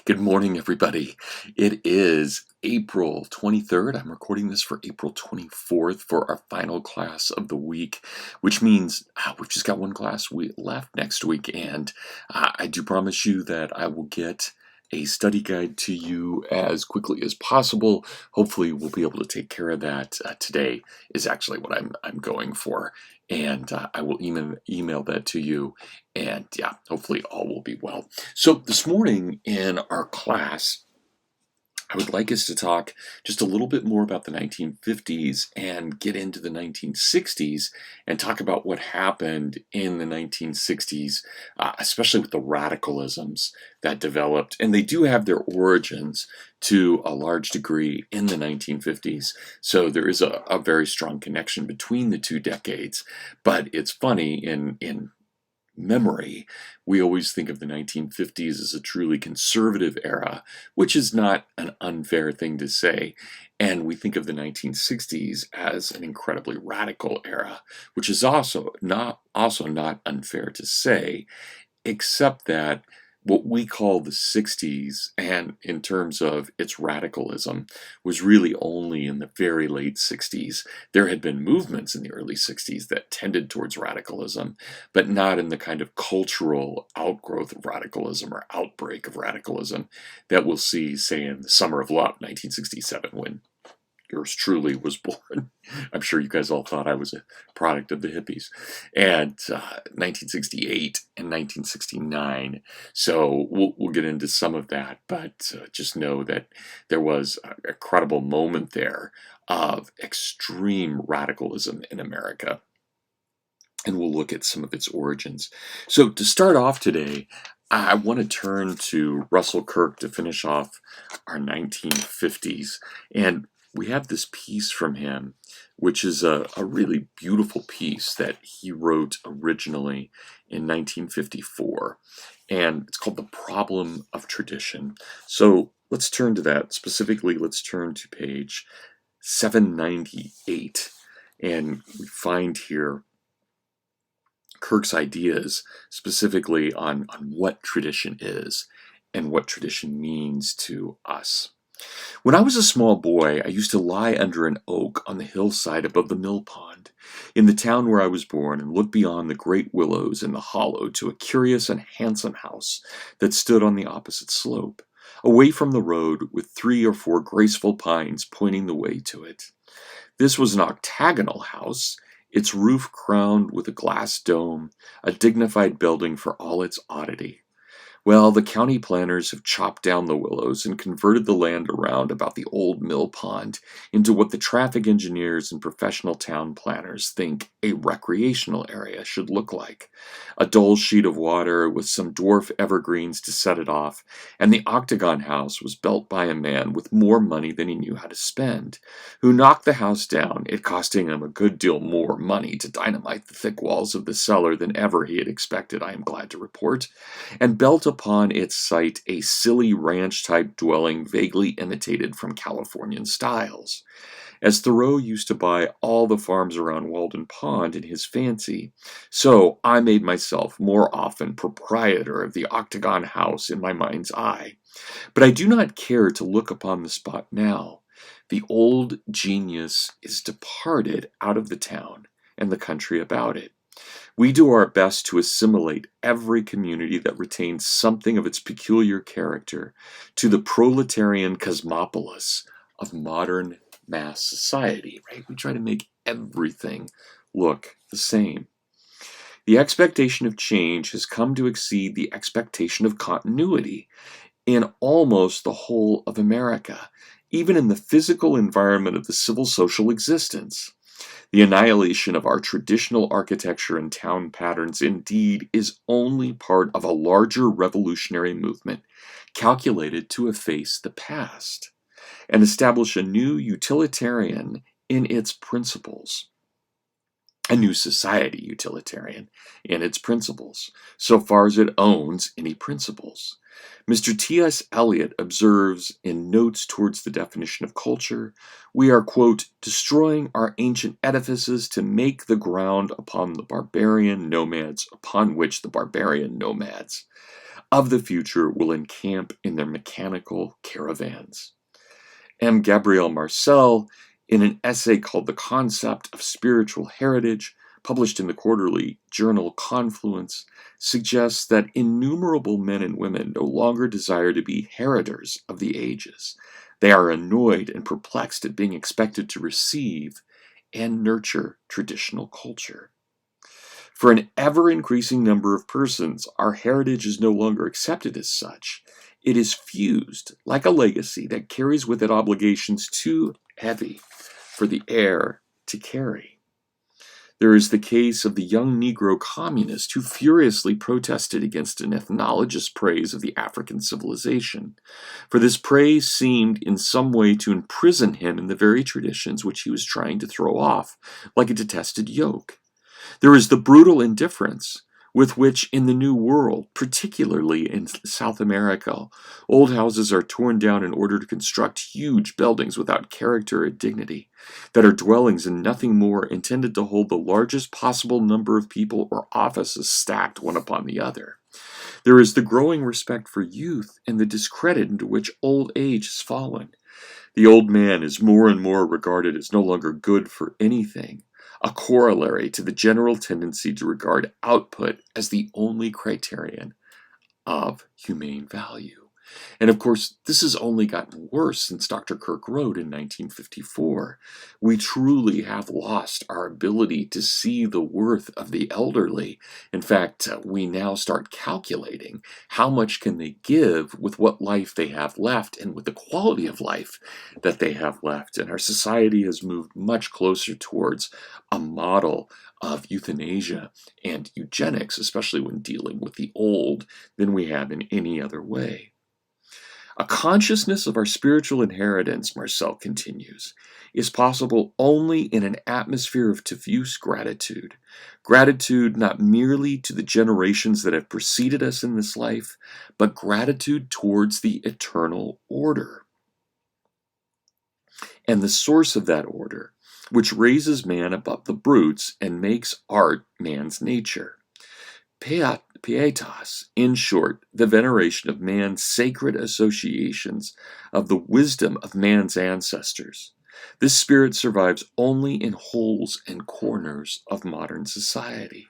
Good morning, everybody. It is April 23rd. I'm recording this for April 24th for our final class of the week, which means we've just got one class left next week. And I do promise you that I will get a study guide to you as quickly as possible. Hopefully, we'll be able to take care of that. Today is actually what I'm going for. And I will email that to you. And yeah, hopefully all will be well. So this morning in our class, I would like us to talk just a little bit more about the 1950s and get into the 1960s and talk about what happened in the 1960s, especially with the radicalisms that developed. And they do have their origins to a large degree in the 1950s. So there is a very strong connection between the two decades. But it's funny, in memory, we always think of the 1950s as a truly conservative era, which is not an unfair thing to say. And we think of the 1960s as an incredibly radical era, which is also not unfair to say, except that what we call the 60s, and in terms of its radicalism, was really only in the very late 60s. There had been movements in the early 60s that tended towards radicalism, but not in the kind of cultural outgrowth of radicalism or outbreak of radicalism that we'll see, say, in the Summer of Love, 1967, when yours truly was born. I'm sure you guys all thought I was a product of the hippies. And 1968 and 1969. So we'll get into some of that, but just know that there was a credible moment there of extreme radicalism in America. And we'll look at some of its origins. So to start off today, I want to turn to Russell Kirk to finish off our 1950s. And we have this piece from him, which is a really beautiful piece that he wrote originally in 1954. And it's called The Problem of Tradition. So let's turn to that. Specifically, let's turn to page 798. And we find here Kirk's ideas specifically on what tradition is and what tradition means to us. When I was a small boy, I used to lie under an oak on the hillside above the mill pond in the town where I was born and look beyond the great willows in the hollow to a curious and handsome house that stood on the opposite slope, away from the road with 3 or 4 graceful pines pointing the way to it. This was an octagonal house, its roof crowned with a glass dome, a dignified building for all its oddity. Well, the county planners have chopped down the willows and converted the land around about the old mill pond into what the traffic engineers and professional town planners think a recreational area should look like. A dull sheet of water with some dwarf evergreens to set it off, and the Octagon House was built by a man with more money than he knew how to spend, who knocked the house down, it costing him a good deal more money to dynamite the thick walls of the cellar than ever he had expected, I am glad to report, and built upon its site a silly ranch-type dwelling vaguely imitated from Californian styles. As Thoreau used to buy all the farms around Walden Pond in his fancy, so I made myself more often proprietor of the Octagon House in my mind's eye. But I do not care to look upon the spot now. The old genius is departed out of the town and the country about it. We do our best to assimilate every community that retains something of its peculiar character to the proletarian cosmopolis of modern mass society, right? We try to make everything look the same. The expectation of change has come to exceed the expectation of continuity in almost the whole of America, even in the physical environment of the civil social existence. The annihilation of our traditional architecture and town patterns, indeed, is only part of a larger revolutionary movement calculated to efface the past and establish a new utilitarian in its principles. A new society utilitarian in its principles, so far as it owns any principles. Mr. T.S. Eliot observes in Notes Towards the Definition of Culture, we are, quote, destroying our ancient edifices to make the ground upon which the barbarian nomads of the future will encamp in their mechanical caravans. M. Gabriel Marcel, in an essay called The Concept of Spiritual Heritage, published in the quarterly journal Confluence, suggests that innumerable men and women no longer desire to be heritors of the ages. They are annoyed and perplexed at being expected to receive and nurture traditional culture. For an ever-increasing number of persons, our heritage is no longer accepted as such. It is fused like a legacy that carries with it obligations too heavy for the heir to carry. There is the case of the young Negro communist who furiously protested against an ethnologist's praise of the African civilization, for this praise seemed in some way to imprison him in the very traditions which he was trying to throw off, like a detested yoke. There is the brutal indifference with which in the New World, particularly in South America, old houses are torn down in order to construct huge buildings without character or dignity, that are dwellings and nothing more, intended to hold the largest possible number of people or offices stacked one upon the other. There is the growing respect for youth and the discredit into which old age has fallen. The old man is more and more regarded as no longer good for anything, a corollary to the general tendency to regard output as the only criterion of humane value. And of course, this has only gotten worse since Dr. Kirk wrote in 1954. We truly have lost our ability to see the worth of the elderly. In fact, we now start calculating how much can they give with what life they have left and with the quality of life that they have left. And our society has moved much closer towards a model of euthanasia and eugenics, especially when dealing with the old, than we have in any other way. A consciousness of our spiritual inheritance, Marcel continues, is possible only in an atmosphere of diffuse gratitude. Gratitude not merely to the generations that have preceded us in this life, but gratitude towards the eternal order. And the source of that order, which raises man above the brutes and makes art man's nature. Pietas, in short, the veneration of man's sacred associations of the wisdom of man's ancestors. This spirit survives only in holes and corners of modern society.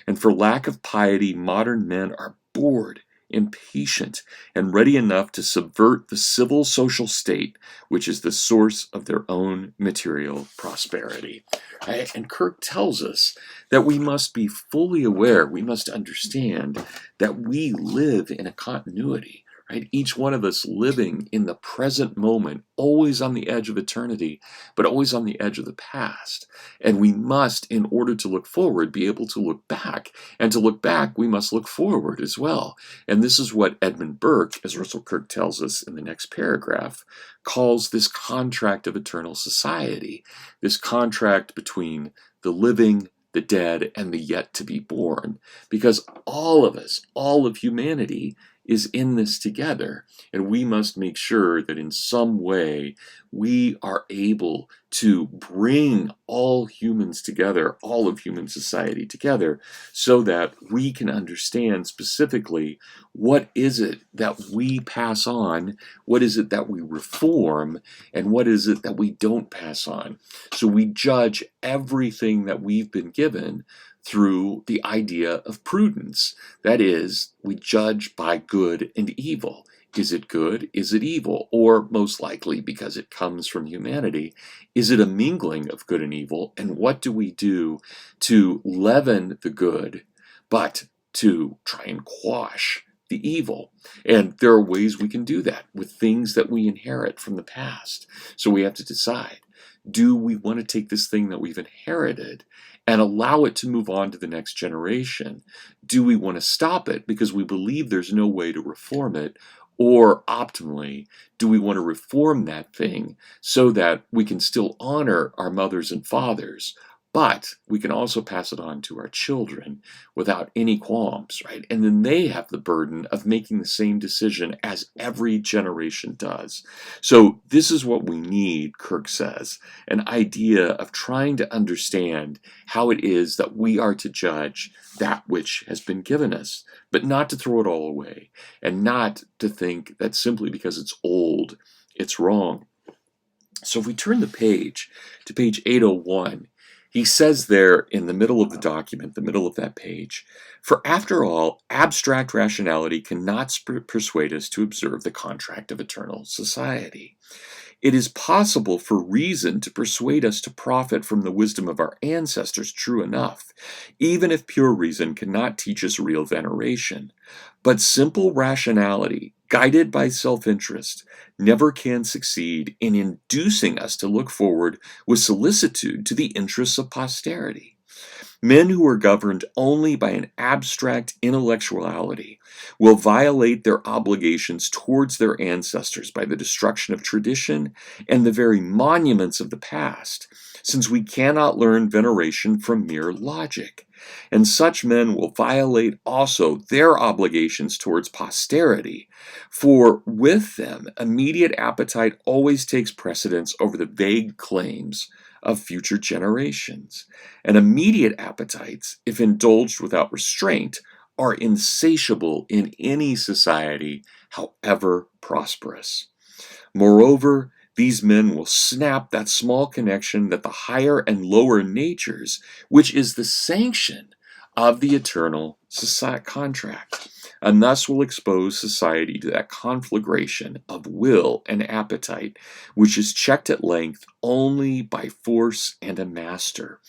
And for lack of piety, modern men are bored, impatient, and ready enough to subvert the civil social state, which is the source of their own material prosperity. Right? And Kirk tells us that we must be fully aware, we must understand that we live in a continuity. Right? Each one of us living in the present moment, always on the edge of eternity, but always on the edge of the past. And we must, in order to look forward, be able to look back. And to look back, we must look forward as well. And this is what Edmund Burke, as Russell Kirk tells us in the next paragraph, calls this contract of eternal society, this contract between the living, the dead, and the yet to be born. Because all of us, all of humanity, is in this together, and we must make sure that in some way we are able to bring all humans together, all of human society together, so that we can understand specifically what is it that we pass on, what is it that we reform, and what is it that we don't pass on. So we judge everything that we've been given through the idea of prudence. That is, we judge by good and evil. Is it good? Is it evil? Or most likely, because it comes from humanity, is it a mingling of good and evil? And what do we do to leaven the good, but to try and quash the evil? And there are ways we can do that with things that we inherit from the past. So we have to decide, do we want to take this thing that we've inherited and allow it to move on to the next generation? Do we want to stop it because we believe there's no way to reform it? Or optimally, do we want to reform that thing so that we can still honor our mothers and fathers, But we can also pass it on to our children without any qualms, right? And then they have the burden of making the same decision as every generation does. So this is what we need, Kirk says, an idea of trying to understand how it is that we are to judge that which has been given us, but not to throw it all away, and not to think that simply because it's old, it's wrong. So if we turn the page to page 801, he says there in the middle of the document, the middle of that page, for after all, abstract rationality cannot persuade us to observe the contract of eternal society. It is possible for reason to persuade us to profit from the wisdom of our ancestors, true enough, even if pure reason cannot teach us real veneration. But simple rationality, guided by self-interest, never can succeed in inducing us to look forward with solicitude to the interests of posterity. Men who are governed only by an abstract intellectuality will violate their obligations towards their ancestors by the destruction of tradition and the very monuments of the past, since we cannot learn veneration from mere logic. And such men will violate also their obligations towards posterity, for with them immediate appetite always takes precedence over the vague claims of future generations. And immediate appetites, if indulged without restraint, are insatiable in any society, however prosperous. Moreover, these men will snap that small connection that the higher and lower natures, which is the sanction of the eternal contract, and thus will expose society to that conflagration of will and appetite, which is checked at length only by force and a master.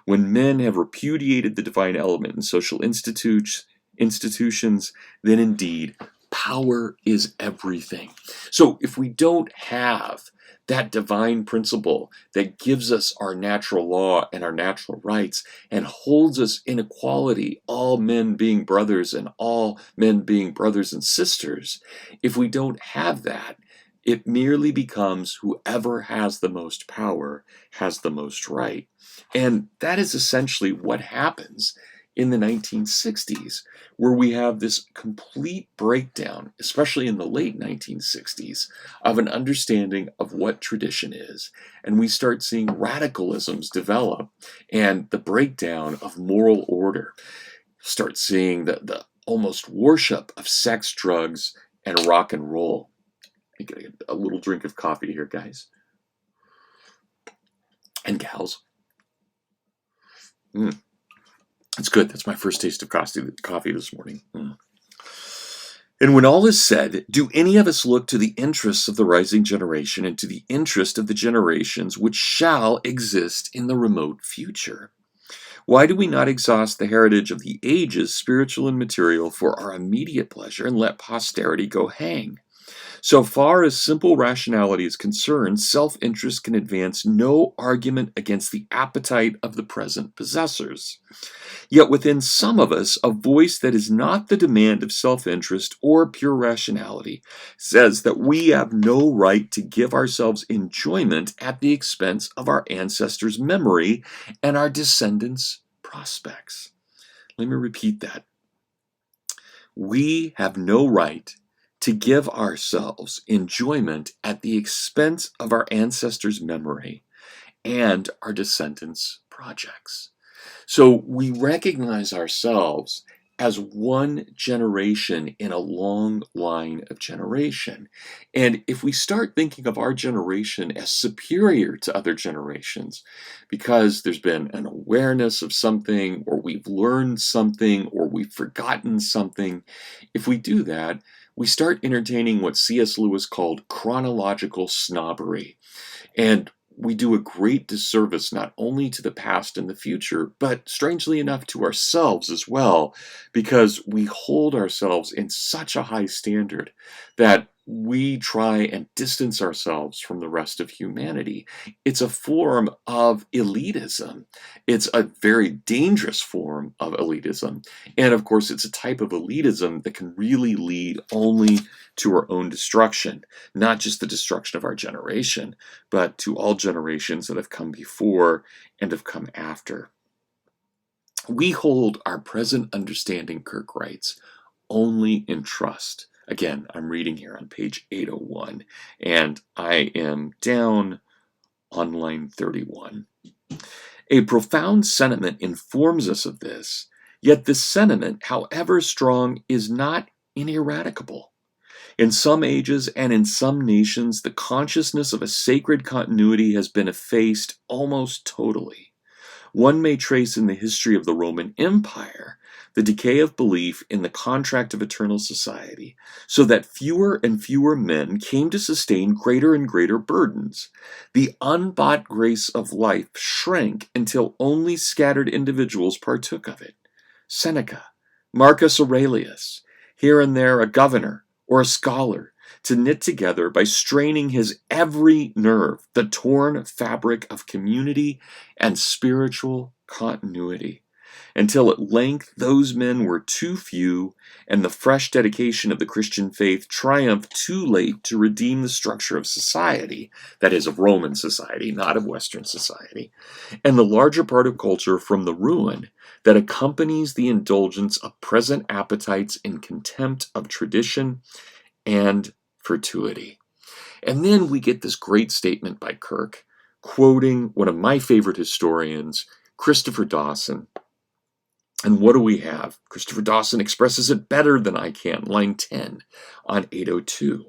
When men have repudiated the divine element in social institutions, then indeed power is everything. So if we don't have that divine principle that gives us our natural law and our natural rights and holds us in equality, all men being brothers and all men being brothers and sisters, if we don't have that, it merely becomes whoever has the most power has the most right. And that is essentially what happens in the 1960s, where we have this complete breakdown, especially in the late 1960s, of an understanding of what tradition is. And we start seeing radicalisms develop and the breakdown of moral order. Start seeing the almost worship of sex, drugs, and rock and roll. I'm gonna get a little drink of coffee here, guys. And gals. It's good. That's my first taste of coffee this morning. And when all is said, do any of us look to the interests of the rising generation and to the interest of the generations which shall exist in the remote future? Why do we not exhaust the heritage of the ages, spiritual and material, for our immediate pleasure and let posterity go hang? So far as simple rationality is concerned, self-interest can advance no argument against the appetite of the present possessors. Yet within some of us, a voice that is not the demand of self-interest or pure rationality says that we have no right to give ourselves enjoyment at the expense of our ancestors' memory and our descendants' prospects. Let me repeat that. We have no right to give ourselves enjoyment at the expense of our ancestors' memory and our descendants' projects. So we recognize ourselves as one generation in a long line of generation. And if we start thinking of our generation as superior to other generations, because there's been an awareness of something, or we've learned something, or we've forgotten something, if we do that, we start entertaining what C.S. Lewis called chronological snobbery. And we do a great disservice not only to the past and the future, but strangely enough to ourselves as well, because we hold ourselves in such a high standard that we try and distance ourselves from the rest of humanity. It's a form of elitism. It's a very dangerous form of elitism. And of course, it's a type of elitism that can really lead only to our own destruction, not just the destruction of our generation, but to all generations that have come before and have come after. We hold our present understanding, Kirk writes, only in trust. Again, I'm reading here on page 801, and I am down on line 31. A profound sentiment informs us of this, yet this sentiment, however strong, is not ineradicable. In some ages and in some nations, the consciousness of a sacred continuity has been effaced almost totally. One may trace in the history of the Roman Empire the decay of belief in the contract of eternal society, so that fewer and fewer men came to sustain greater and greater burdens. The unbought grace of life shrank until only scattered individuals partook of it. Seneca, Marcus Aurelius, here and there a governor or a scholar, to knit together by straining his every nerve the torn fabric of community and spiritual continuity, until at length those men were too few, and the fresh dedication of the Christian faith triumphed too late to redeem the structure of society, that is, of Roman society, not of Western society, and the larger part of culture from the ruin that accompanies the indulgence of present appetites in contempt of tradition and fortuity. And then we get this great statement by Kirk, quoting one of my favorite historians, Christopher Dawson. And what do we have? Christopher Dawson expresses it better than I can. Line 10 on 802.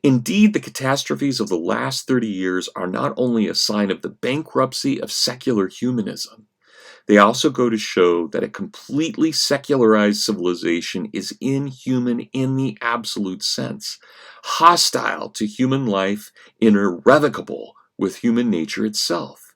Indeed, the catastrophes of the last 30 years are not only a sign of the bankruptcy of secular humanism, they also go to show that a completely secularized civilization is inhuman in the absolute sense, hostile to human life, and irrevocable with human nature itself.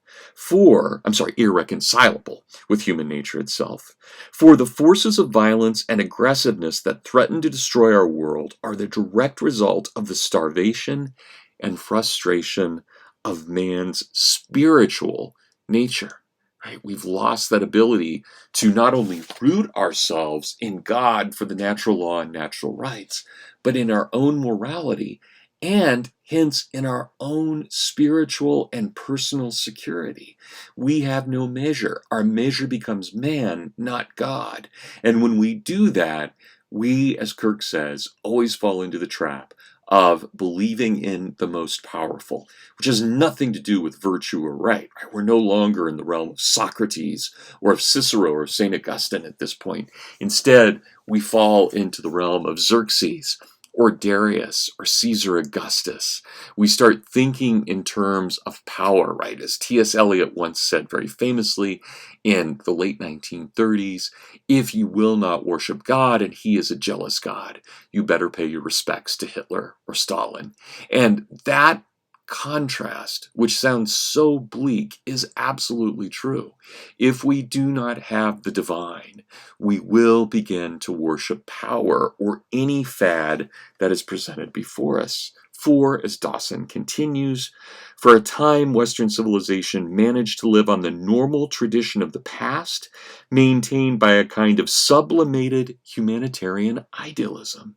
Irreconcilable with human nature itself. For the forces of violence and aggressiveness that threaten to destroy our world are the direct result of the starvation and frustration of man's spiritual nature. Right? We've lost that ability to not only root ourselves in God for the natural law and natural rights, but in our own morality and hence in our own spiritual and personal security. We have no measure. Our measure becomes man, not God. And when we do that, we, as Kirk says, always fall into the trap of believing in the most powerful, which has nothing to do with virtue or right. We're no longer in the realm of Socrates or of Cicero or St. Augustine at this point. Instead, we fall into the realm of Xerxes or Darius or Caesar Augustus. We start thinking in terms of power, right? As T.S. Eliot once said very famously in the late 1930s, if you will not worship God and he is a jealous God, you better pay your respects to Hitler or Stalin. And that contrast, which sounds so bleak, is absolutely true. If we do not have the divine, we will begin to worship power or any fad that is presented before us. For, as Dawson continues, for a time Western civilization managed to live on the normal tradition of the past, maintained by a kind of sublimated humanitarian idealism.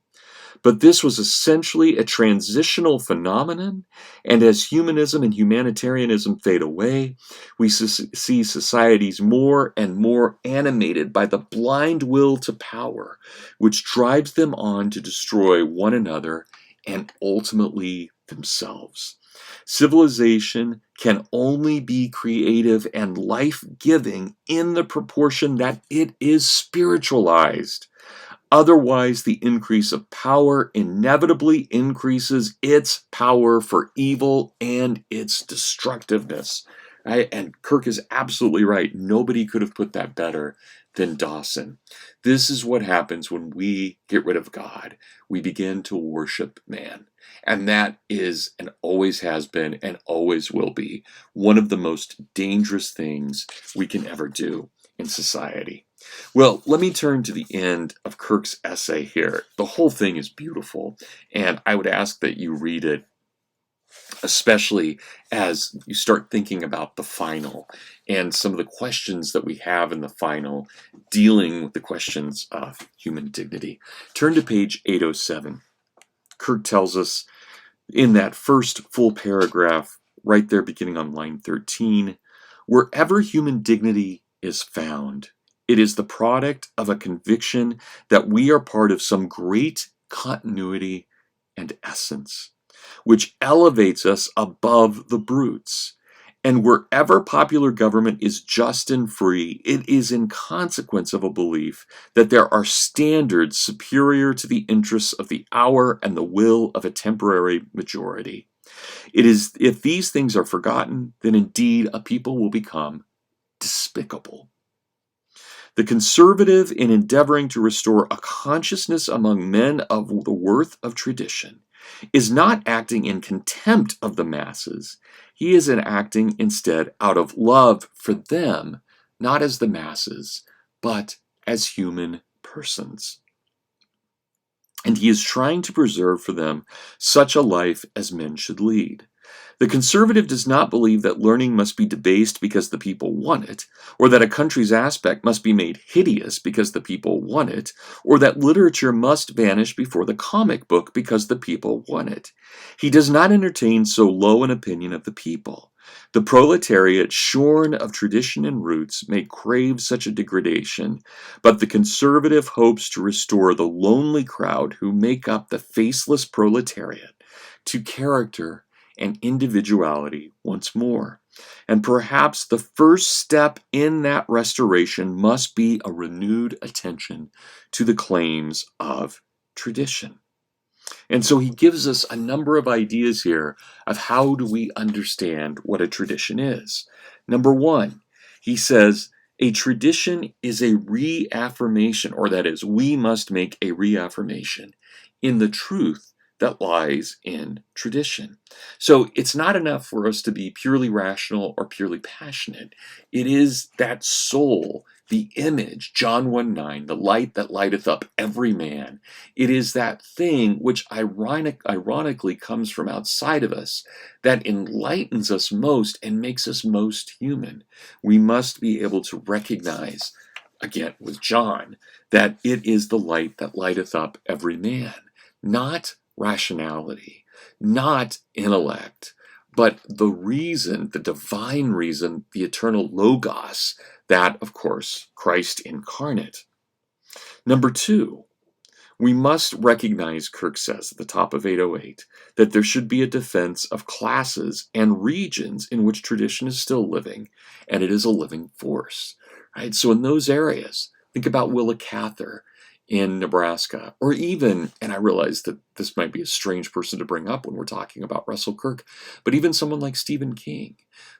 But this was essentially a transitional phenomenon, and as humanism and humanitarianism fade away, we see societies more and more animated by the blind will to power, which drives them on to destroy one another and ultimately themselves. Civilization can only be creative and life-giving in the proportion that it is spiritualized. Otherwise, the increase of power inevitably increases its power for evil and its destructiveness. Right? And Kirk is absolutely right. Nobody could have put that better than Dawson. This is what happens when we get rid of God. We begin to worship man. And that is, and always has been, and always will be, one of the most dangerous things we can ever do in society. Well, let me turn to the end of Kirk's essay here. The whole thing is beautiful, and I would ask that you read it, especially as you start thinking about the final and some of the questions that we have in the final dealing with the questions of human dignity. Turn to page 807. Kirk tells us in that first full paragraph, right there beginning on line 13, wherever human dignity is found, it is the product of a conviction that we are part of some great continuity and essence, which elevates us above the brutes. And wherever popular government is just and free, it is in consequence of a belief that there are standards superior to the interests of the hour and the will of a temporary majority. It is, if these things are forgotten, then indeed a people will become despicable. The conservative, in endeavoring to restore a consciousness among men of the worth of tradition, is not acting in contempt of the masses. He is acting instead out of love for them, not as the masses, but as human persons. And he is trying to preserve for them such a life as men should lead. The conservative does not believe that learning must be debased because the people want it, or that a country's aspect must be made hideous because the people want it, or that literature must vanish before the comic book because the people want it. He does not entertain so low an opinion of the people. The proletariat, shorn of tradition and roots, may crave such a degradation, but the conservative hopes to restore the lonely crowd who make up the faceless proletariat to character and individuality once more. And perhaps the first step in that restoration must be a renewed attention to the claims of tradition. And so he gives us a number of ideas here of how do we understand what a tradition is. Number one, he says a tradition is a reaffirmation, or that is, we must make a reaffirmation in the truth that lies in tradition. So it's not enough for us to be purely rational or purely passionate. It is that soul, the image, John 1:9, the light that lighteth up every man. It is that thing which ironically comes from outside of us that enlightens us most and makes us most human. We must be able to recognize, again with John, that it is the light that lighteth up every man, not rationality, not intellect, but the reason, the divine reason, the eternal logos, that, of course, Christ incarnate. Number two, we must recognize, Kirk says at the top of 808, that there should be a defense of classes and regions in which tradition is still living, and it is a living force. Right? So in those areas, think about Willa Cather in Nebraska, or even, and I realize that this might be a strange person to bring up when we're talking about Russell Kirk, but even someone like Stephen King,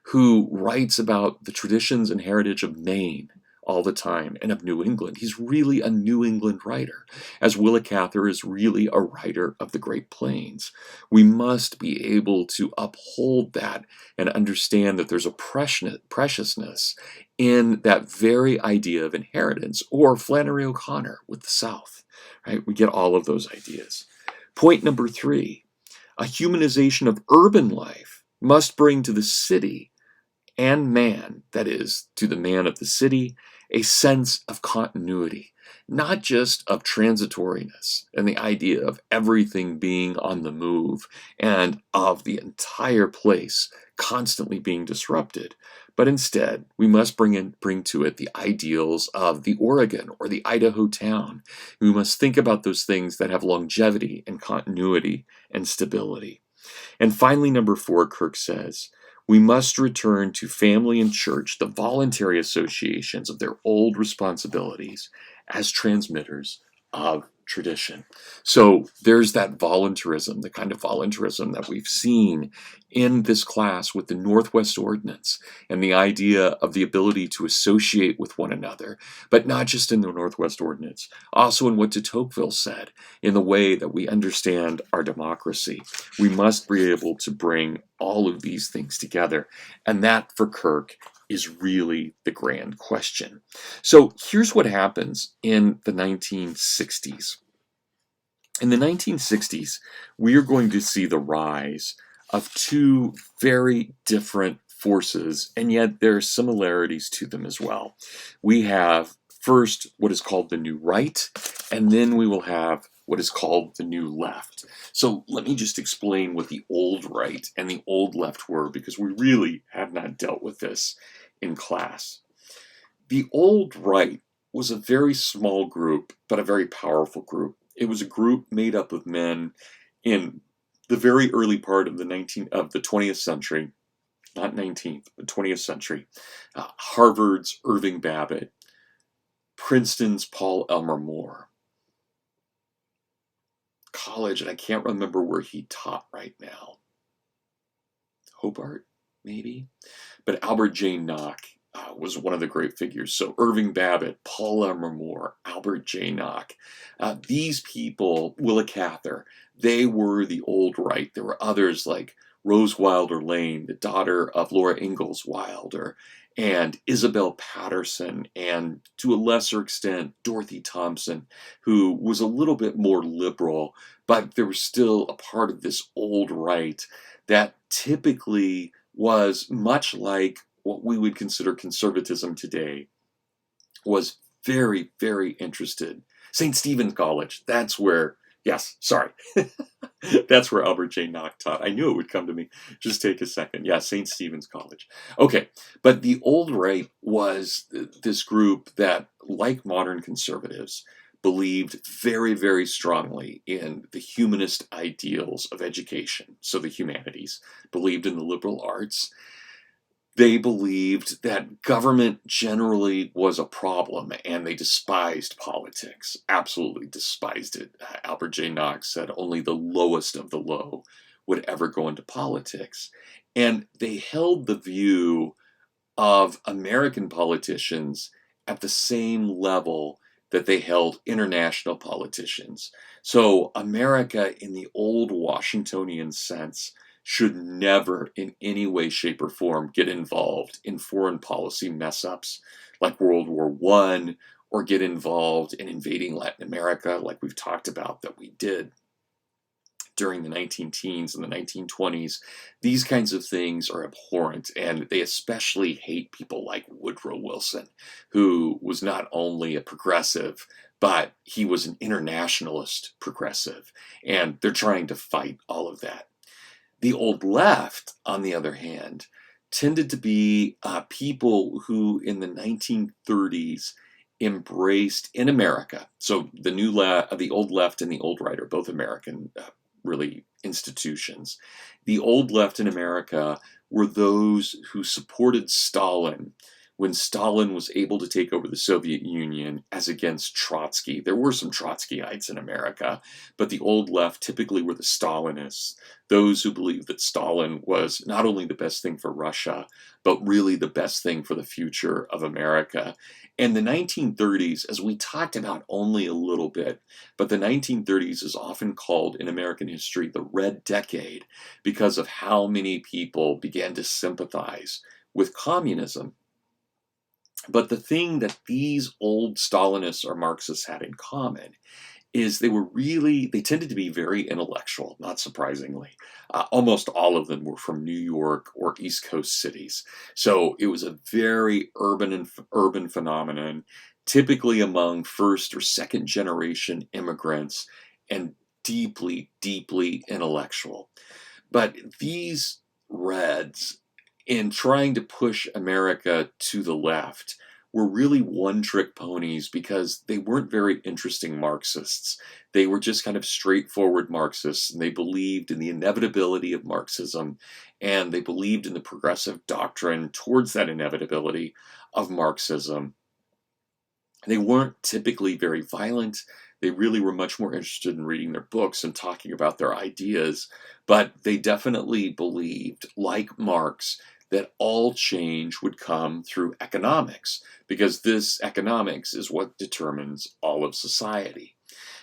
who writes about the traditions and heritage of Maine all the time and of New England. He's really a New England writer, as Willa Cather is really a writer of the Great Plains. We must be able to uphold that and understand that there's a preciousness in that very idea of inheritance, or Flannery O'Connor with the South. Right? We get all of those ideas. Point number three, a humanization of urban life must bring to the city and man, that is, to the man of the city, a sense of continuity, not just of transitoriness and the idea of everything being on the move and of the entire place constantly being disrupted, but instead we must bring to it the ideals of the Oregon or the Idaho town. We must think about those things that have longevity and continuity and stability. And finally, number four, Kirk says, we must return to family and church, the voluntary associations of their old responsibilities as transmitters of tradition. So there's that voluntarism, the kind of voluntarism that we've seen in this class with the Northwest Ordinance and the idea of the ability to associate with one another, but not just in the Northwest Ordinance, also in what de Tocqueville said, in the way that we understand our democracy. We must be able to bring all of these things together. And that, for Kirk, is really the grand question. So here's what happens in the 1960s. In the 1960s, we are going to see the rise of two very different forces, and yet there are similarities to them as well. We have first what is called the New Right, and then we will have what is called the New Left. So let me just explain what the old right and the old left were, because we really have not dealt with this in class. The old right was a very small group, but a very powerful group. It was a group made up of men in the very early part of the 20th century, not 19th, but 20th century. Harvard's Irving Babbitt, Princeton's Paul Elmer Moore, college, and I can't remember where he taught right now. Hobart, maybe? But Albert J. Nock was one of the great figures. So Irving Babbitt, Paul Elmer Moore, Albert J. Nock, these people, Willa Cather, they were the old right. There were others like Rose Wilder Lane, the daughter of Laura Ingalls Wilder, and Isabel Patterson, and to a lesser extent, Dorothy Thompson, who was a little bit more liberal, but there was still a part of this old right that typically was much like what we would consider conservatism today, was very, very interested. St. Stephen's College, that's where, yes, sorry, that's where Albert J. Nock taught. I knew it would come to me. Just take a second. Yeah, St. Stephen's College. Okay, but the old right was this group that, like modern conservatives, believed very, very strongly in the humanist ideals of education, so the humanities, believed in the liberal arts. They believed that government generally was a problem, and they despised politics, absolutely despised it. Albert J. Nock said only the lowest of the low would ever go into politics. And they held the view of American politicians at the same level that they held international politicians. So America, in the old Washingtonian sense, should never in any way, shape, or form get involved in foreign policy mess-ups like World War I, or get involved in invading Latin America like we've talked about that we did during the 19-teens and the 1920s. These kinds of things are abhorrent, and they especially hate people like Woodrow Wilson, who was not only a progressive, but he was an internationalist progressive, and they're trying to fight all of that. The old left, on the other hand, tended to be people who in the 1930s embraced in America. So the old left and the old right are both American, really, institutions. The old left in America were those who supported Stalin when Stalin was able to take over the Soviet Union as against Trotsky. There were some Trotskyites in America, but the old left typically were the Stalinists, those who believed that Stalin was not only the best thing for Russia, but really the best thing for the future of America. And the 1930s, as we talked about only a little bit, but the 1930s is often called in American history the Red Decade because of how many people began to sympathize with communism. But the thing that these old Stalinists or Marxists had in common is they tended to be very intellectual, not surprisingly. Almost all of them were from New York or East Coast cities. So it was a very urban phenomenon, typically among first or second generation immigrants, and deeply, deeply intellectual. But these Reds, in trying to push America to the left, were really one-trick ponies because they weren't very interesting Marxists. They were just kind of straightforward Marxists, and they believed in the inevitability of Marxism, and they believed in the progressive doctrine towards that inevitability of Marxism. They weren't typically very violent. They really were much more interested in reading their books and talking about their ideas, but they definitely believed, like Marx, that all change would come through economics, because this economics is what determines all of society.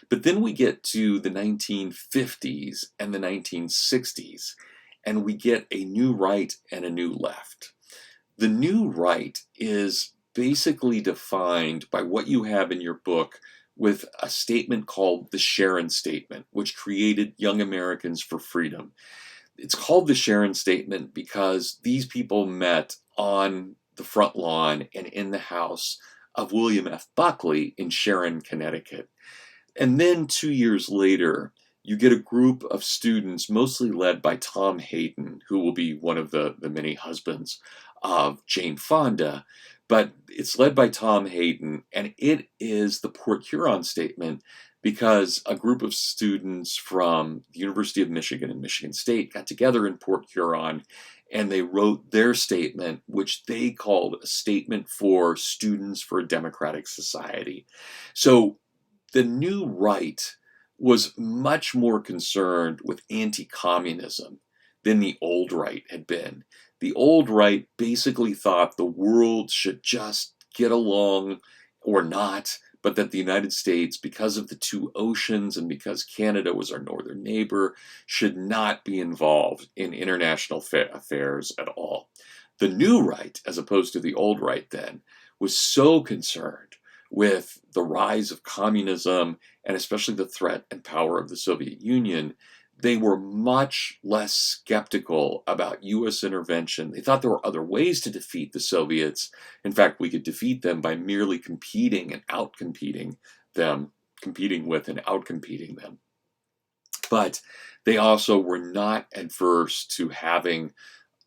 But then we get to the 1950s and the 1960s, and we get a new right and a new left. The new right is basically defined by what you have in your book with a statement called the Sharons Statement, which created Young Americans for Freedom. It's called the Sharons Statement because these people met on the front lawn and in the house of William F. Buckley in Sharon, Connecticut. And then 2 years later, you get a group of students, mostly led by Tom Hayden, who will be one of the many husbands of Jane Fonda. But it's led by Tom Hayden, and it is the Port Huron Statement because a group of students from the University of Michigan and Michigan State got together in Port Huron and they wrote their statement, which they called a statement for students for a democratic society. So the new right was much more concerned with anti-communism than the old right had been. The old right basically thought the world should just get along or not, but that the United States, because of the two oceans and because Canada was our northern neighbor, should not be involved in international affairs at all. The new right, as opposed to the old right then, was so concerned with the rise of communism and especially the threat and power of the Soviet Union, they were much less skeptical about US intervention. They thought there were other ways to defeat the Soviets. In fact, we could defeat them by merely competing and outcompeting them, competing with and outcompeting them. But they also were not adverse to having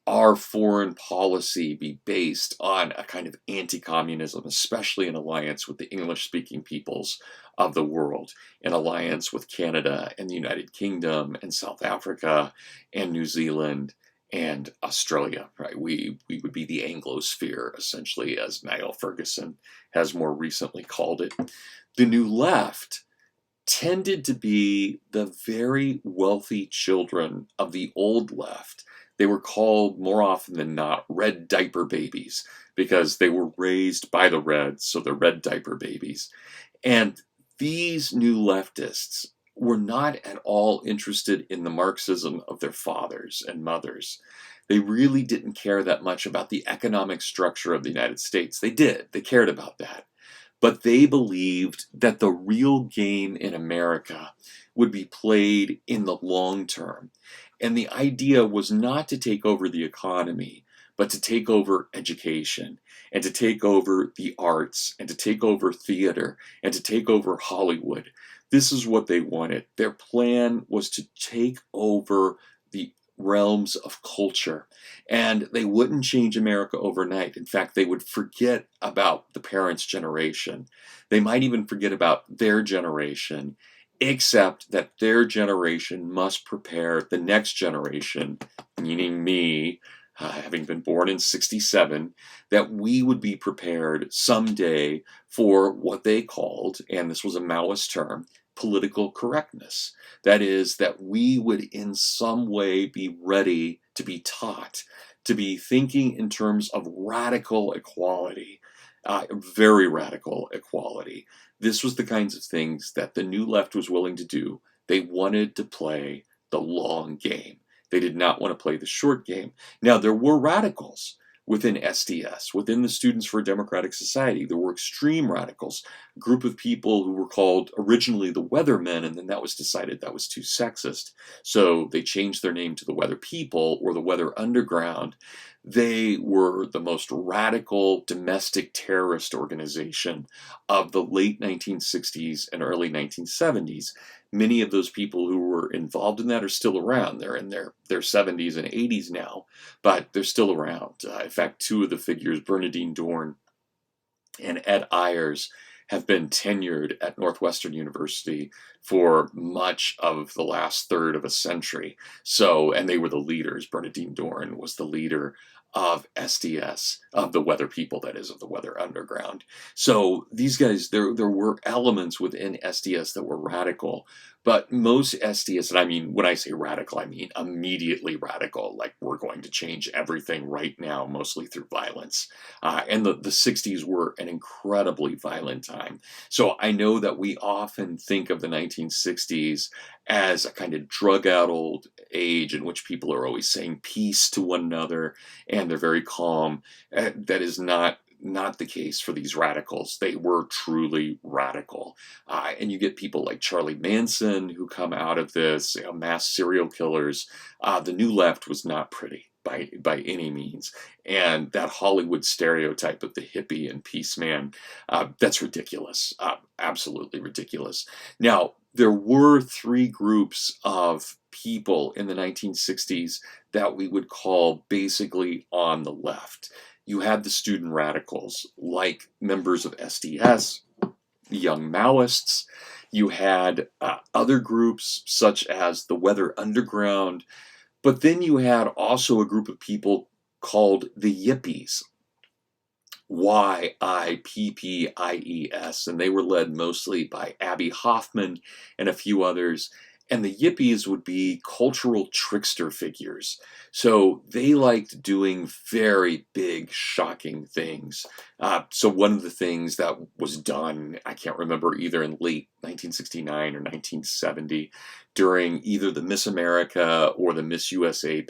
our foreign policy be based on a kind of anti-communism, especially in alliance with the English-speaking peoples of the world, in alliance with Canada and the United Kingdom and South Africa and New Zealand and Australia, right? We would be the Anglosphere, essentially, as Niall Ferguson has more recently called it. The New Left tended to be the very wealthy children of the old left. They were called, more often than not, red diaper babies because they were raised by the Reds, so they're red diaper babies. And these new leftists were not at all interested in the Marxism of their fathers and mothers. They really didn't care that much about the economic structure of the United States. They did. They cared about that. But they believed that the real game in America would be played in the long term. And the idea was not to take over the economy, but to take over education, and to take over the arts, and to take over theater, and to take over Hollywood. This is what they wanted. Their plan was to take over the realms of culture. And they wouldn't change America overnight. In fact, they would forget about the parents' generation. They might even forget about their generation, except that their generation must prepare the next generation, meaning me, having been born in 1967, that we would be prepared someday for what they called, and this was a Maoist term, political correctness. That is, that we would in some way be ready to be taught, to be thinking in terms of radical equality, very radical equality. This was the kinds of things that the New Left was willing to do. They wanted to play the long game. They did not want to play the short game. Now, there were radicals within SDS, within the Students for a Democratic Society. There were extreme radicals, a group of people who were called originally the Weathermen, and then that was decided that was too sexist. So they changed their name to the Weather People or the Weather Underground. They were the most radical domestic terrorist organization of the late 1960s and early 1970s. Many of those people who were involved in that are still around. They're in their 70s and 80s now, but they're still around. In fact, two of the figures, Bernardine Dorn and Ed Ayers, have been tenured at Northwestern University for much of the last third of a century. So, and they were the leaders. Bernardine Dorn was the leader of SDS, of the Weather People, that is, of the Weather Underground. So these guys, there were elements within SDS that were radical, but most SDS, and I mean, when I say radical, I mean immediately radical, like we're going to change everything right now, mostly through violence. And the 60s were an incredibly violent time. So I know that we often think of the 1960s as a kind of drug-out old age in which people are always saying peace to one another and they're very calm. That is not the case for these radicals. They were truly radical. And you get people like Charlie Manson who come out of this, mass serial killers. The New Left was not pretty by any means. And that Hollywood stereotype of the hippie and peace man, that's ridiculous. Absolutely ridiculous. Now, there were three groups of people in the 1960s that we would call basically on the left. You had the student radicals, like members of SDS, the Young Maoists. You had other groups, such as the Weather Underground. But then you had also a group of people called the Yippies, Yippies, and they were led mostly by Abby Hoffman and a few others. And the Yippies would be cultural trickster figures. So they liked doing very big, shocking things. So one of the things that was done, I can't remember, either in late 1969 or 1970, during either the Miss America or the Miss USA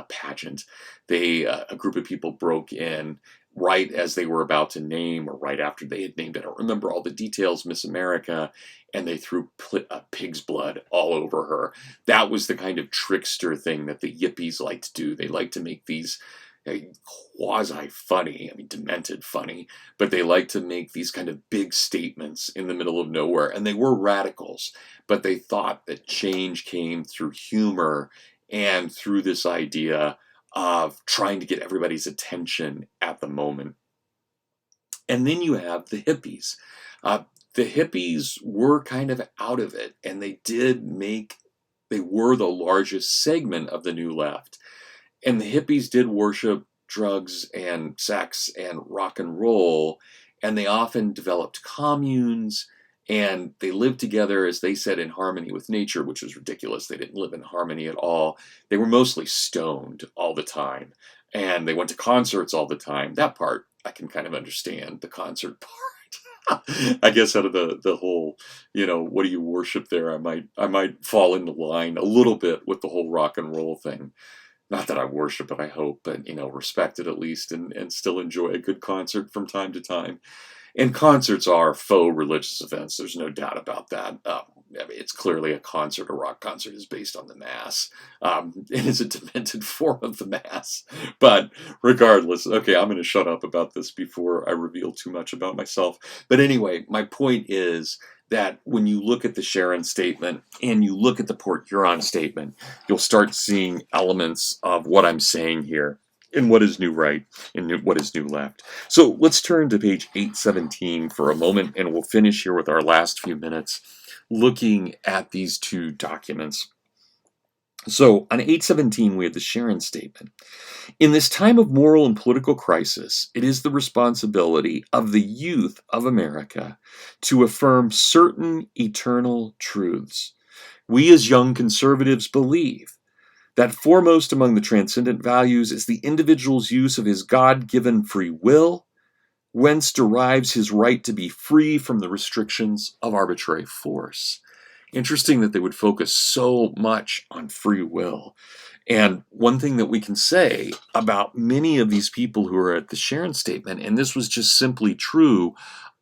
pageant, a group of people broke in right as they were about to name, or right after they had named it. I don't remember all the details, Miss America, and they threw pig's blood all over her. That was the kind of trickster thing that the Yippies like to do. They like to make these quasi-funny, demented funny, but they like to make these kind of big statements in the middle of nowhere. And they were radicals, but they thought that change came through humor and through this idea of trying to get everybody's attention at the moment. And then you have the hippies. The hippies were kind of out of it, and they were the largest segment of the New Left. And the hippies did worship drugs and sex and rock and roll, and they often developed communes, and they lived together, as they said, in harmony with nature, which was ridiculous. They didn't live in harmony at all. They were mostly stoned all the time, and they went to concerts all the time. That part I can kind of understand, the concert part. I guess out of the whole, what do you worship there? I might fall into line a little bit with the whole rock and roll thing. Not that I worship it, I hope, but respect it at least, and still enjoy a good concert from time to time. And concerts are faux religious events. There's no doubt about that. It's clearly a concert. A rock concert is based on the Mass. It is a demented form of the Mass. But regardless, okay, I'm going to shut up about this before I reveal too much about myself. But anyway, my point is that when you look at the Sharons Statement and you look at the Port Huron Statement, you'll start seeing elements of what I'm saying here in what is new right and what is new left. So let's turn to page 817 for a moment, and we'll finish here with our last few minutes looking at these two documents. So on 817, we have the Sharons Statement. In this time of moral and political crisis, it is the responsibility of the youth of America to affirm certain eternal truths. We as young conservatives believe that foremost among the transcendent values is the individual's use of his God-given free will, whence derives his right to be free from the restrictions of arbitrary force. Interesting that they would focus so much on free will. And one thing that we can say about many of these people who are at the Sharons Statement, and this was just simply true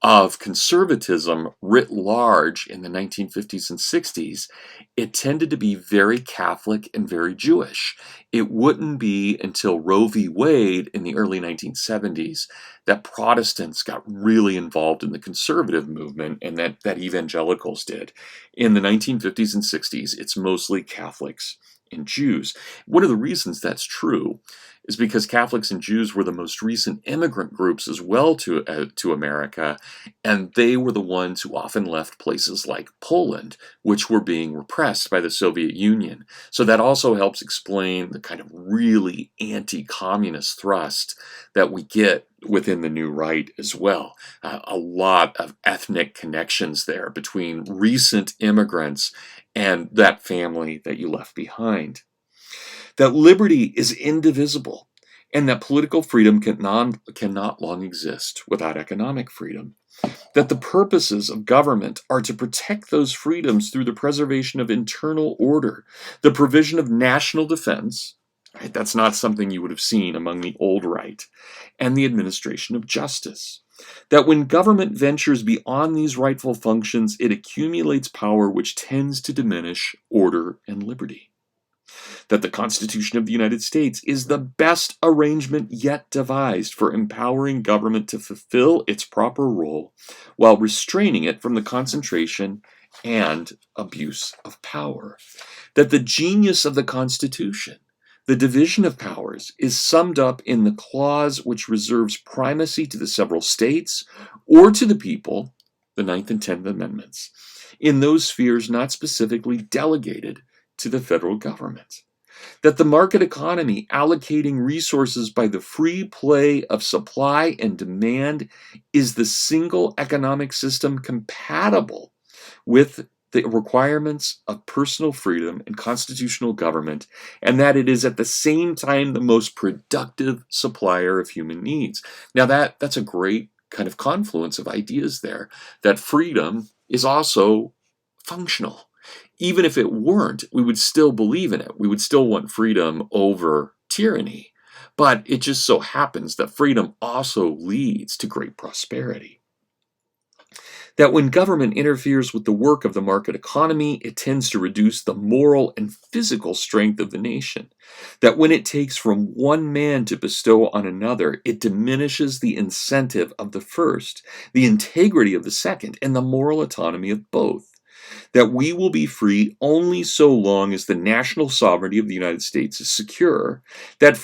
of conservatism writ large in the 1950s and 60s, it tended to be very Catholic and very Jewish. It wouldn't be until Roe v. Wade in the early 1970s that Protestants got really involved in the conservative movement, and that evangelicals did. In the 1950s and 60s, it's mostly Catholics and Jews. One of the reasons that's true is because Catholics and Jews were the most recent immigrant groups as well to America, and they were the ones who often left places like Poland, which were being repressed by the Soviet Union. So that also helps explain the kind of really anti-communist thrust that we get within the New Right as well. A lot of ethnic connections there between recent immigrants and that family that you left behind. That liberty is indivisible, and that political freedom cannot long exist without economic freedom, that the purposes of government are to protect those freedoms through the preservation of internal order, the provision of national defense, right? That's not something you would have seen among the old right, and the administration of justice. That when government ventures beyond these rightful functions, it accumulates power which tends to diminish order and liberty. That the Constitution of the United States is the best arrangement yet devised for empowering government to fulfill its proper role while restraining it from the concentration and abuse of power. That the genius of the Constitution, the division of powers, is summed up in the clause which reserves primacy to the several states or to the people, the 9th and 10th Amendments, in those spheres not specifically delegated to the federal government. That the market economy, allocating resources by the free play of supply and demand, is the single economic system compatible with the requirements of personal freedom and constitutional government, and that it is at the same time the most productive supplier of human needs. Now that's a great kind of confluence of ideas there, that freedom is also functional. Even if it weren't, we would still believe in it. We would still want freedom over tyranny. But it just so happens that freedom also leads to great prosperity. That when government interferes with the work of the market economy, it tends to reduce the moral and physical strength of the nation. That when it takes from one man to bestow on another, it diminishes the incentive of the first, the integrity of the second, and the moral autonomy of both. That we will be free only so long as the national sovereignty of the United States is secure. That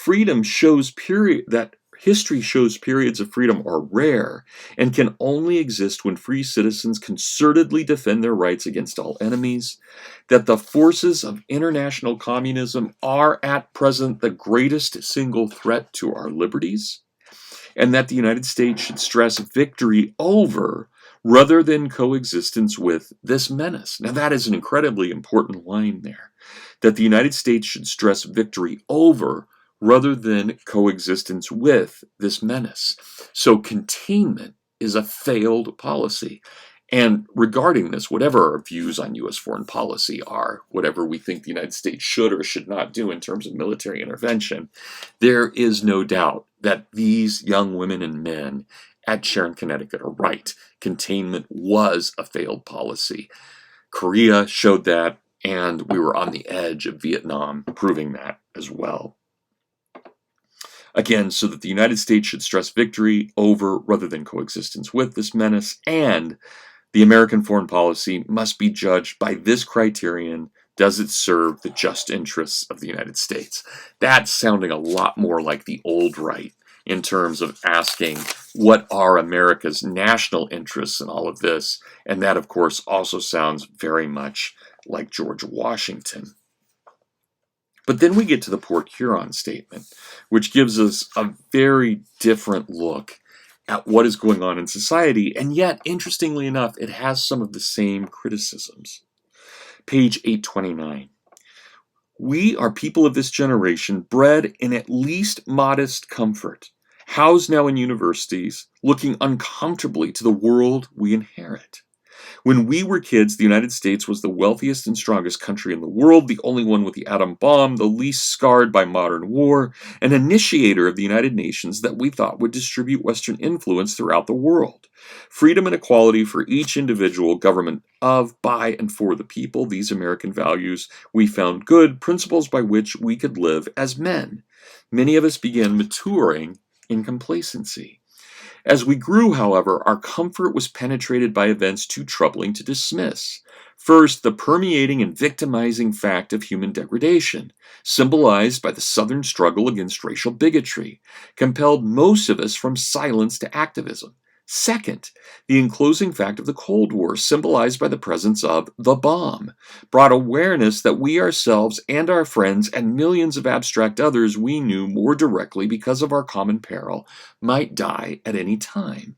history shows periods of freedom are rare and can only exist when free citizens concertedly defend their rights against all enemies. That the forces of international communism are at present the greatest single threat to our liberties, and that the United States should stress victory over rather than coexistence with this menace. Now that is an incredibly important line there, that the United States should stress victory over rather than coexistence with this menace. So containment is a failed policy. And regarding this, whatever our views on U.S. foreign policy are, whatever we think the United States should or should not do in terms of military intervention, there is no doubt that these young women and men at Sharon, Connecticut are right. Containment was a failed policy. Korea showed that, and we were on the edge of Vietnam proving that as well. Again, so that the United States should stress victory over rather than coexistence with this menace, and the American foreign policy must be judged by this criterion: does it serve the just interests of the United States? That's sounding a lot more like the old right in terms of asking what are America's national interests in all of this, and that of course also sounds very much like George Washington. But then we get to the Port Huron Statement, which gives us a very different look at what is going on in society, and yet, interestingly enough, it has some of the same criticisms. Page 829. We are people of this generation, bred in at least modest comfort, housed now in universities, looking uncomfortably to the world we inherit. When we were kids, the United States was the wealthiest and strongest country in the world, the only one with the atom bomb, the least scarred by modern war, an initiator of the United Nations that we thought would distribute Western influence throughout the world. Freedom and equality for each individual, government of, by, and for the people, these American values we found good, principles by which we could live as men. Many of us began maturing in complacency. As we grew, however, our comfort was penetrated by events too troubling to dismiss. First, the permeating and victimizing fact of human degradation, symbolized by the Southern struggle against racial bigotry, compelled most of us from silence to activism. Second, the enclosing fact of the Cold War, symbolized by the presence of the bomb, brought awareness that we ourselves and our friends and millions of abstract others we knew more directly because of our common peril might die at any time.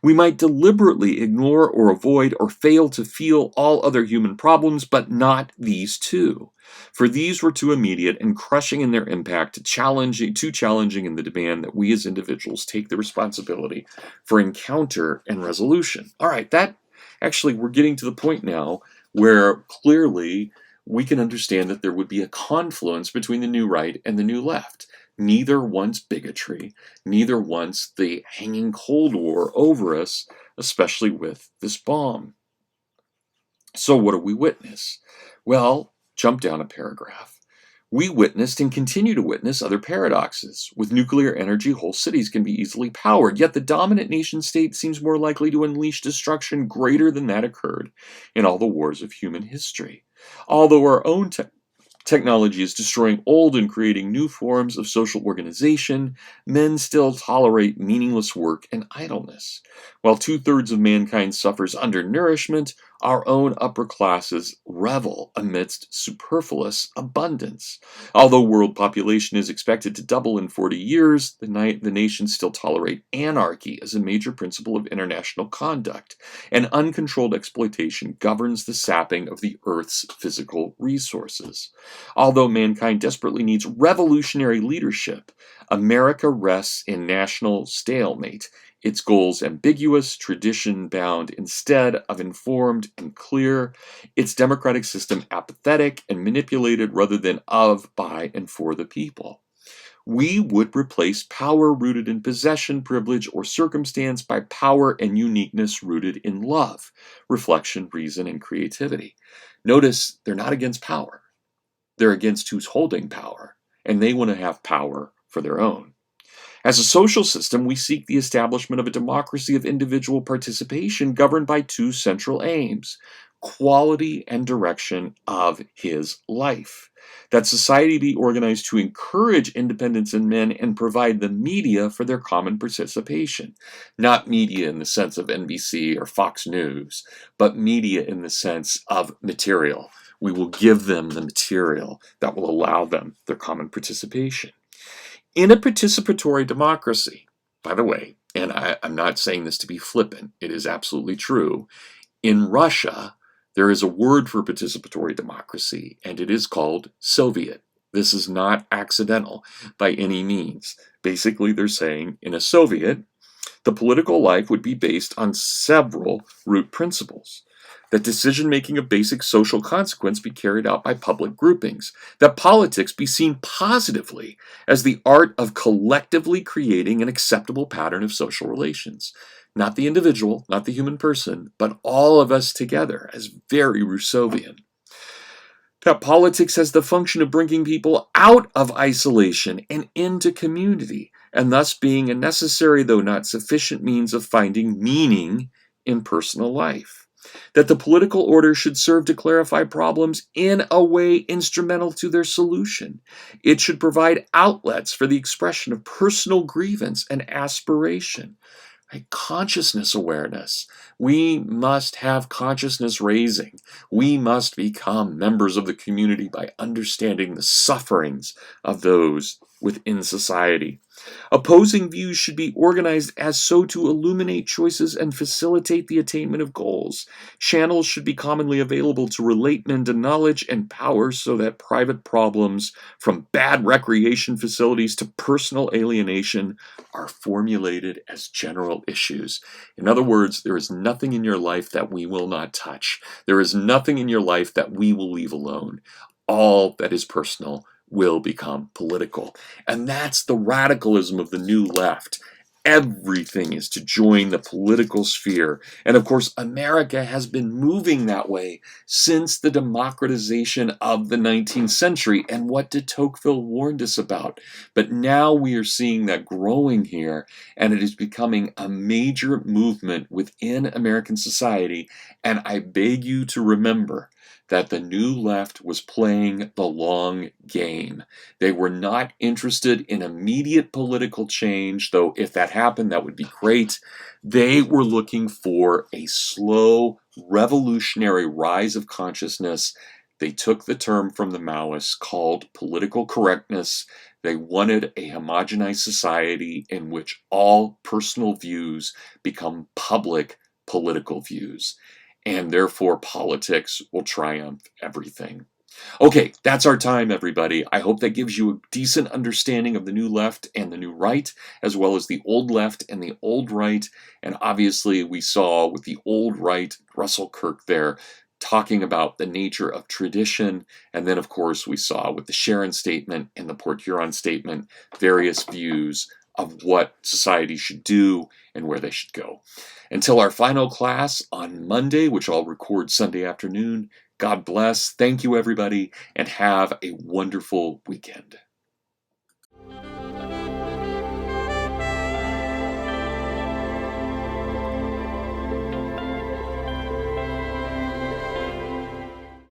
We might deliberately ignore or avoid or fail to feel all other human problems, but not these two. For these were too immediate and crushing in their impact, too challenging in the demand that we as individuals take the responsibility for encounter and resolution. All right, we're getting to the point now where clearly we can understand that there would be a confluence between the new right and the new left. Neither wants bigotry, neither wants the hanging Cold War over us, especially with this bomb. So what do we witness? Well, jump down a paragraph. We witnessed and continue to witness other paradoxes. With nuclear energy, whole cities can be easily powered, yet the dominant nation state seems more likely to unleash destruction greater than that occurred in all the wars of human history. Although our own technology is destroying old and creating new forms of social organization, men still tolerate meaningless work and idleness. While 2/3 of mankind suffers undernourishment, our own upper classes revel amidst superfluous abundance. Although world population is expected to double in 40 years, the nations still tolerate anarchy as a major principle of international conduct, and uncontrolled exploitation governs the sapping of the Earth's physical resources. Although mankind desperately needs revolutionary leadership, America rests in national stalemate, its goals ambiguous, tradition-bound instead of informed and clear, its democratic system apathetic and manipulated rather than of, by, and for the people. We would replace power rooted in possession, privilege, or circumstance by power and uniqueness rooted in love, reflection, reason, and creativity. Notice they're not against power. They're against who's holding power, and they want to have power for their own. As a social system, we seek the establishment of a democracy of individual participation governed by two central aims: quality and direction of his life. That society be organized to encourage independence in men and provide the media for their common participation. Not media in the sense of NBC or Fox News, but media in the sense of material. We will give them the material that will allow them their common participation. In a participatory democracy, by the way, and I'm not saying this to be flippant, it is absolutely true, in Russia, there is a word for participatory democracy, and it is called Soviet. This is not accidental by any means. Basically, they're saying in a Soviet, the political life would be based on several root principles. That decision-making of basic social consequence be carried out by public groupings. That politics be seen positively as the art of collectively creating an acceptable pattern of social relations. Not the individual, not the human person, but all of us together, as very Rousseauvian. That politics has the function of bringing people out of isolation and into community, and thus being a necessary though not sufficient means of finding meaning in personal life. That the political order should serve to clarify problems in a way instrumental to their solution. It should provide outlets for the expression of personal grievance and aspiration. Consciousness awareness. We must have consciousness raising. We must become members of the community by understanding the sufferings of those within society. Opposing views should be organized as so to illuminate choices and facilitate the attainment of goals. Channels should be commonly available to relate men to knowledge and power so that private problems, from bad recreation facilities to personal alienation, are formulated as general issues. In other words, there is nothing in your life that we will not touch. There is nothing in your life that we will leave alone. All that is personal will become political. And that's the radicalism of the new left. Everything is to join the political sphere. And of course, America has been moving that way since the democratization of the 19th century. And what did Tocqueville warn us about? But now we are seeing that growing here, and it is becoming a major movement within American society. And I beg you to remember that the new left was playing the long game. They were not interested in immediate political change, though if that happened, that would be great. They were looking for a slow, revolutionary rise of consciousness They took the term from the Maoists called political correctness. They wanted a homogenized society in which all personal views become public political views, and therefore politics will triumph everything. Okay, that's our time, everybody. I hope that gives you a decent understanding of the new left and the new right, as well as the old left and the old right. And obviously, we saw with the old right, Russell Kirk there, talking about the nature of tradition. And then, of course, we saw with the Sharons Statement and the Port Huron Statement, various views of what society should do and where they should go. Until our final class on Monday, which I'll record Sunday afternoon, God bless. Thank you, everybody, and have a wonderful weekend.